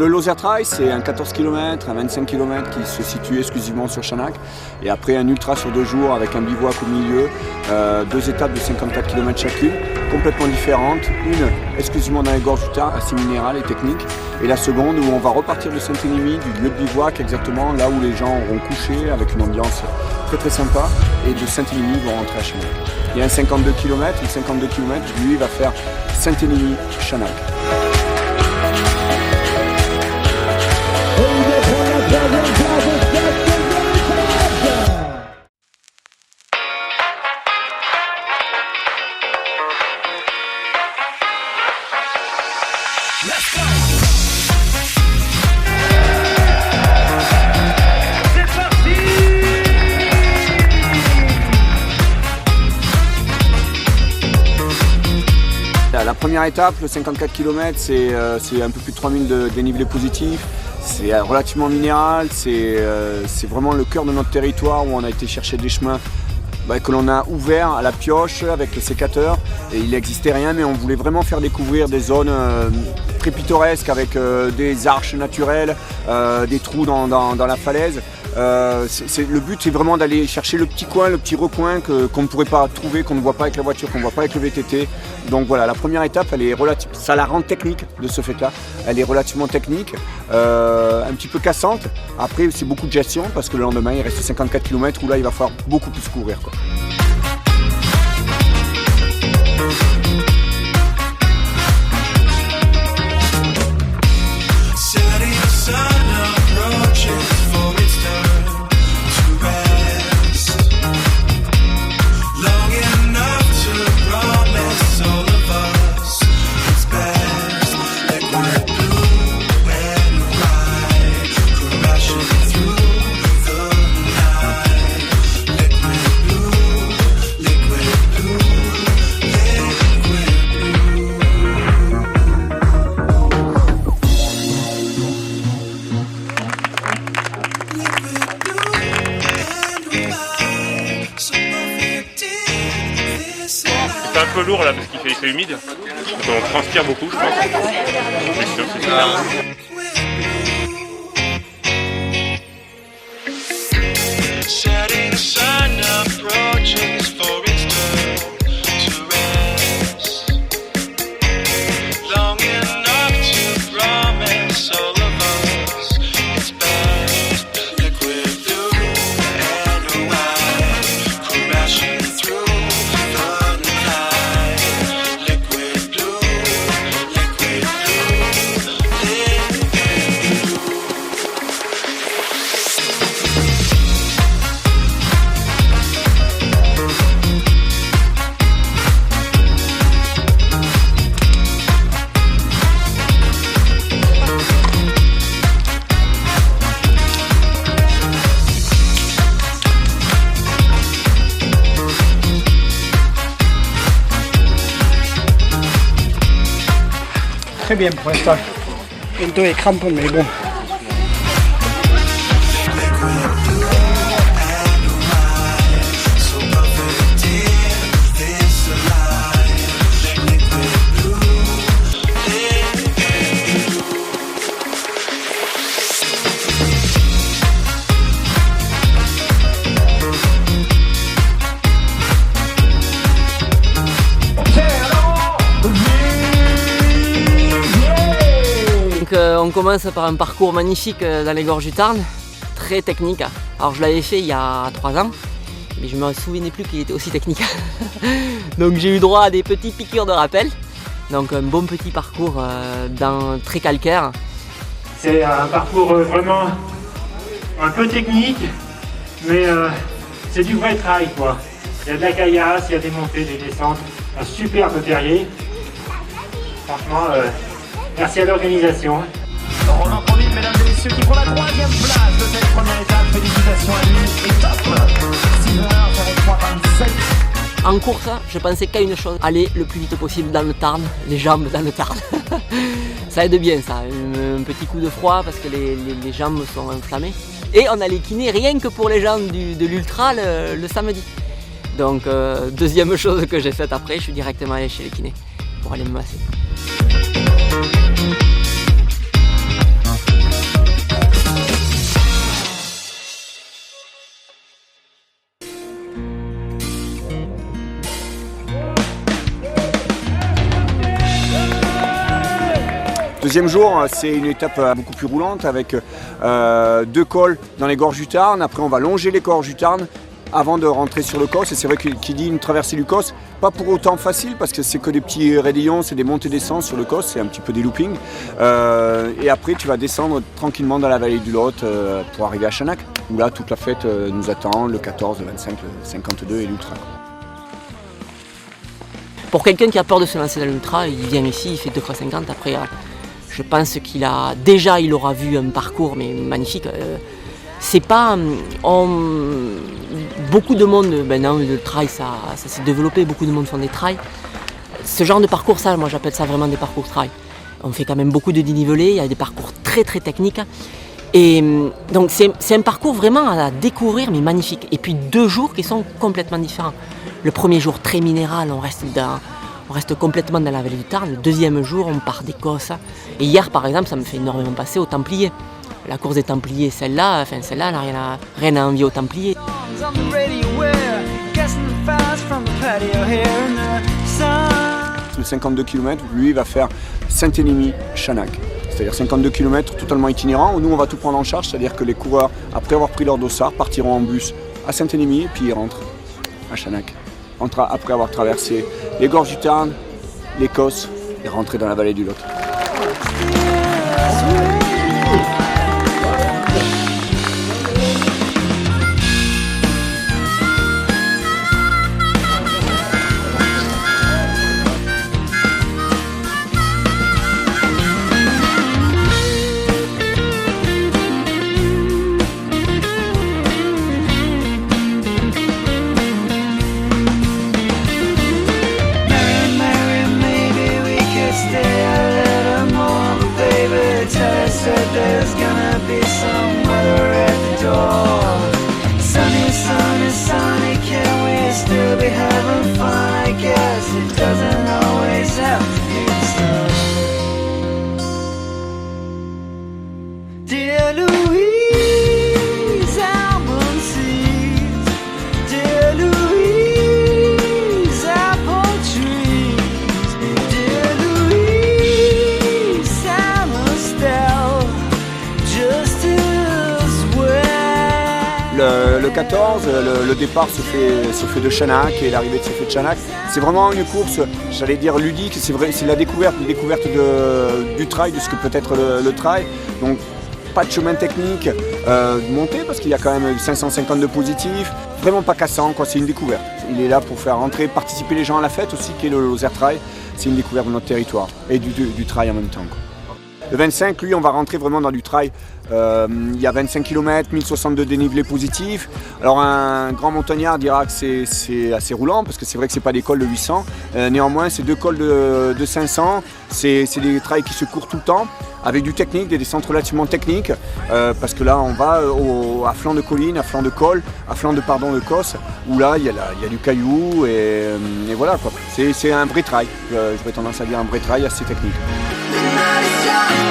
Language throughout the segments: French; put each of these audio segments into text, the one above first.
Le Lozère Trail, c'est un 14 km, un 25 km qui se situe exclusivement sur Chanac. Et après un ultra sur 2 jours avec un bivouac au milieu, 2 étapes de 54 km chacune, complètement différentes. Une exclusivement dans les gorges du Tarn, assez minérale et technique. Et la seconde où on va repartir de Saint-Émilion, du lieu de bivouac exactement, là où les gens auront couché avec une ambiance très très sympa. Et de Saint-Émilion, ils vont rentrer à Chanac. Il y a un 52 km, le 52 km, lui, va faire Saint-Émilion-Chanac. La première étape, le 54 km, c'est un peu plus de 3000 de dénivelé positif. C'est relativement minéral, c'est vraiment le cœur de notre territoire où on a été chercher des chemins que l'on a ouverts à la pioche avec les sécateurs. Et il n'existait rien, mais on voulait vraiment faire découvrir des zones très pittoresques avec des arches naturelles, des trous dans la falaise. Le but c'est vraiment d'aller chercher le petit coin, le petit recoin qu'on ne pourrait pas trouver, qu'on ne voit pas avec la voiture, qu'on ne voit pas avec le VTT. Donc voilà, la première étape, elle est ça la rend technique de ce fait-là. Elle est relativement technique, un petit peu cassante. Après c'est beaucoup de gestion parce que le lendemain il reste 54 km où là il va falloir beaucoup plus courir, quoi. C'est un peu lourd là parce qu'il fait humide, donc on transpire beaucoup, je pense. C'est sûr, c'est super. Très bien pour l'instant. Bientôt les crampes, mais bon. On commence par un parcours magnifique dans les gorges du Tarn, très technique. Alors je l'avais fait il y a 3 ans, mais je ne me souvenais plus qu'il était aussi technique. Donc j'ai eu droit à des petits piqûres de rappel. Donc un bon petit parcours très calcaire. C'est un parcours vraiment un peu technique, mais c'est du vrai trail, quoi. Il y a de la caillasse, il y a des montées, des descentes, un superbe terrier. Franchement, merci à l'organisation. Romain Provid, mesdames et messieurs, qui prend la 3e place de cette première étape. Félicitations à lui et top 6h03.27. En course, je pensais qu'à une chose, aller le plus vite possible dans le Tarn, les jambes dans le Tarn. Ça aide bien ça, un petit coup de froid parce que les jambes sont enflammées. Et on a les kinés rien que pour les gens de l'ultra le samedi. Donc deuxième chose que j'ai faite après, je suis directement allé chez les kinés pour aller me masser. Deuxième jour, c'est une étape beaucoup plus roulante avec 2 cols dans les gorges du Tarn. Après, on va longer les gorges du Tarn avant de rentrer sur le COS. Et c'est vrai qu'il dit une traversée du COS, pas pour autant facile parce que c'est que des petits raidillons, c'est des montées-descentes sur le COS, c'est un petit peu des loopings. Et après, tu vas descendre tranquillement dans la vallée du Lot pour arriver à Chanak, où là, toute la fête nous attend, le 14, le 25, le 52 et l'Ultra. Pour quelqu'un qui a peur de se lancer dans l'Ultra, il vient ici, il fait 2x50. Après, je pense qu'il aura vu un parcours mais magnifique. C'est pas... beaucoup de monde, maintenant le trail ça s'est développé, beaucoup de monde font des trails. Ce genre de parcours, ça, moi j'appelle ça vraiment des parcours trail. On fait quand même beaucoup de dénivelés, il y a des parcours très très techniques. Et donc c'est un parcours vraiment à découvrir mais magnifique. Et puis 2 jours qui sont complètement différents. Le premier jour très minéral, on reste complètement dans la vallée du Tarn. Le deuxième jour, on part des Cosses. Et hier par exemple, ça me fait énormément passer aux Templiers. La course des Templiers, celle-là, elle n'a rien à envier aux Templiers. Le 52 km, lui, il va faire Saint-Énémy-Chanak. C'est-à-dire 52 km totalement itinérant, où nous, on va tout prendre en charge. C'est-à-dire que les coureurs, après avoir pris leur dossard, partiront en bus à Saint-Énémy, puis ils rentrent à Chanak. Après avoir traversé les gorges du Tarn, les Cosses, et rentrés dans la vallée du Lot. Le 14, le départ se fait de Chanak et l'arrivée se fait de Chanak. C'est vraiment une course, j'allais dire ludique, c'est la découverte du trail, de ce que peut être le trail. Donc pas de chemin technique monté parce qu'il y a quand même 552 positifs. Vraiment pas cassant, quoi, c'est une découverte. Il est là pour faire rentrer, participer les gens à la fête aussi, qui est le Lozère Trail. C'est une découverte de notre territoire et du trail en même temps, quoi. Le 25, lui, on va rentrer vraiment dans du trail. Il y a 25 km, 1062 dénivelés positifs. Alors un grand montagnard dira que c'est assez roulant parce que c'est vrai que c'est pas des cols de 800. Néanmoins, c'est 2 cols de 500. C'est des trails qui se courent tout le temps avec du technique, des descentes relativement techniques. Parce que là, on va à flanc de colline, à flanc de col, à flanc de Cos, où là, il y a du caillou et voilà, quoi. C'est un vrai trail. J'aurais tendance à dire un vrai trail assez technique.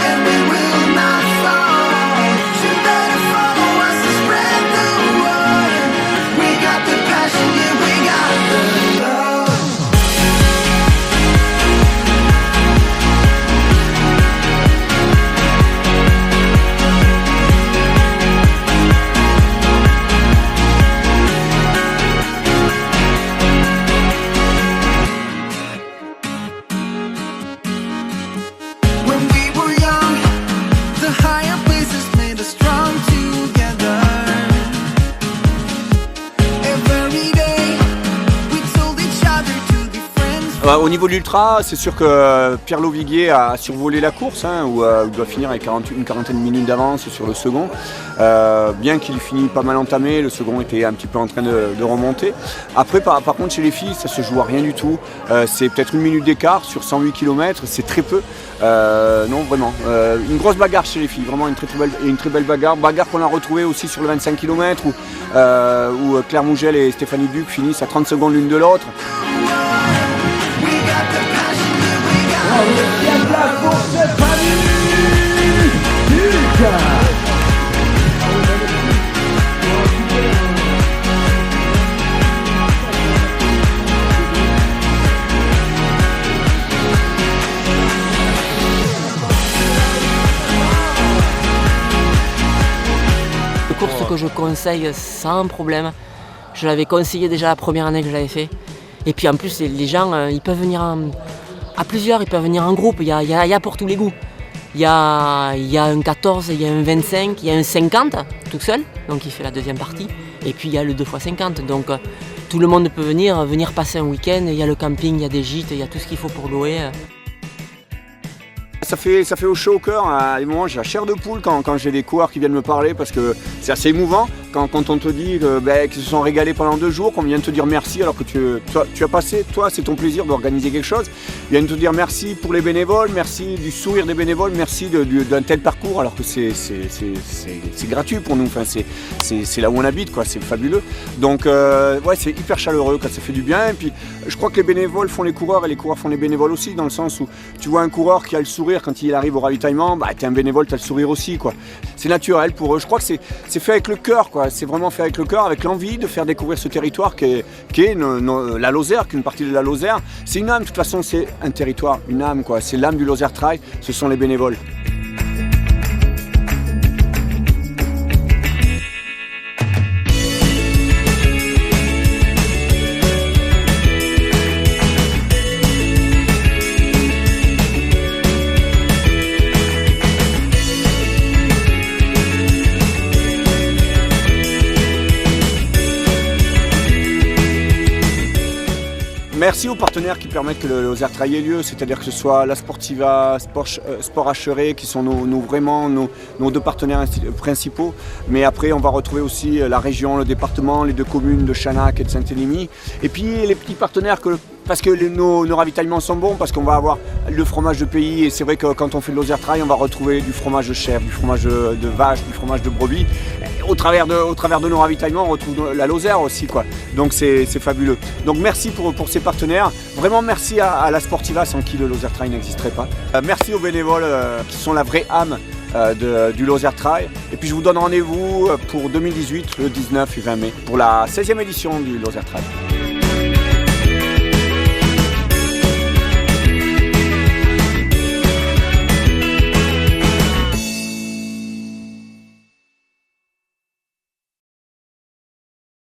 And we will not fall. You better follow us and spread the word. We got the passion, yeah, we got the love. When we were young, the higher places made us strong together. Every day, we told each other to be friends. Au niveau de l'ultra, c'est sûr que Pierre Loviguier a survolé la course, où il doit finir avec une quarantaine de minutes d'avance sur le second. Bien qu'il finit pas mal entamé, le second était un petit peu en train de remonter. Après, par contre, chez les filles, ça se joue à rien du tout. C'est peut-être 1 minute d'écart sur 108 km, c'est très peu. Non, vraiment. Une grosse bagarre chez les filles, vraiment une très belle bagarre. Bagarre qu'on a retrouvée aussi sur le 25 km où Claire Mougel et Stéphanie Duc finissent à 30 secondes l'une de l'autre. conseille sans problème. Je l'avais conseillé déjà la première année que je l'avais fait. Et puis en plus, les gens, ils peuvent venir à plusieurs, ils peuvent venir en groupe. Il y a pour tous les goûts. Il y a un 14, il y a un 25, il y a un 50 tout seul, donc il fait la deuxième partie. Et puis il y a le 2x50, donc tout le monde peut venir passer un week-end. Il y a le camping, il y a des gîtes, il y a tout ce qu'il faut pour louer. Ça fait au chaud au cœur, à des moments j'ai la chair de poule quand j'ai des coureurs qui viennent me parler parce que c'est assez émouvant quand on te dit qu'ils se sont régalés pendant 2 jours, qu'on vient de te dire merci alors que tu as passé, toi c'est ton plaisir d'organiser quelque chose, ils viennent te dire merci pour les bénévoles, merci du sourire des bénévoles, merci d'un tel parcours alors que c'est gratuit pour nous, enfin, c'est là où on habite, quoi, c'est fabuleux. Donc ouais, c'est hyper chaleureux quand ça fait du bien et puis je crois que les bénévoles font les coureurs et les coureurs font les bénévoles aussi dans le sens où tu vois un coureur qui a le sourire quand il arrive au ravitaillement, bah t'es un bénévole, t'as le sourire aussi, quoi. C'est naturel pour eux. Je crois que c'est fait avec le cœur, quoi. C'est vraiment fait avec le cœur, avec l'envie de faire découvrir ce territoire qui est la Lozère, qu'une partie de la Lozère. C'est une âme, de toute façon, c'est un territoire, une âme, quoi. C'est l'âme du Lozère Trail, ce sont les bénévoles. Merci aux partenaires qui permettent que le Lozère Trail ait lieu, c'est-à-dire que ce soit la Sportiva, Sport Acheret, qui sont nos 2 partenaires principaux. Mais après, on va retrouver aussi la région, le département, les 2 communes de Chanac et de Saint-Élimie. Et puis les petits partenaires parce que nos ravitaillements sont bons, parce qu'on va avoir le fromage de pays. Et c'est vrai que quand on fait le Lozère Trail, on va retrouver du fromage de chèvre, du fromage de vache, du fromage de brebis. Au travers de nos ravitaillements, on retrouve la Lozère aussi, quoi. Donc c'est fabuleux. Donc merci pour ces partenaires. Vraiment merci à la Sportiva sans qui le Lozère Trail n'existerait pas. Merci aux bénévoles qui sont la vraie âme du Lozère Trail. Et puis je vous donne rendez-vous pour 2018, le 19 et 20 mai, pour la 16e édition du Lozère Trail.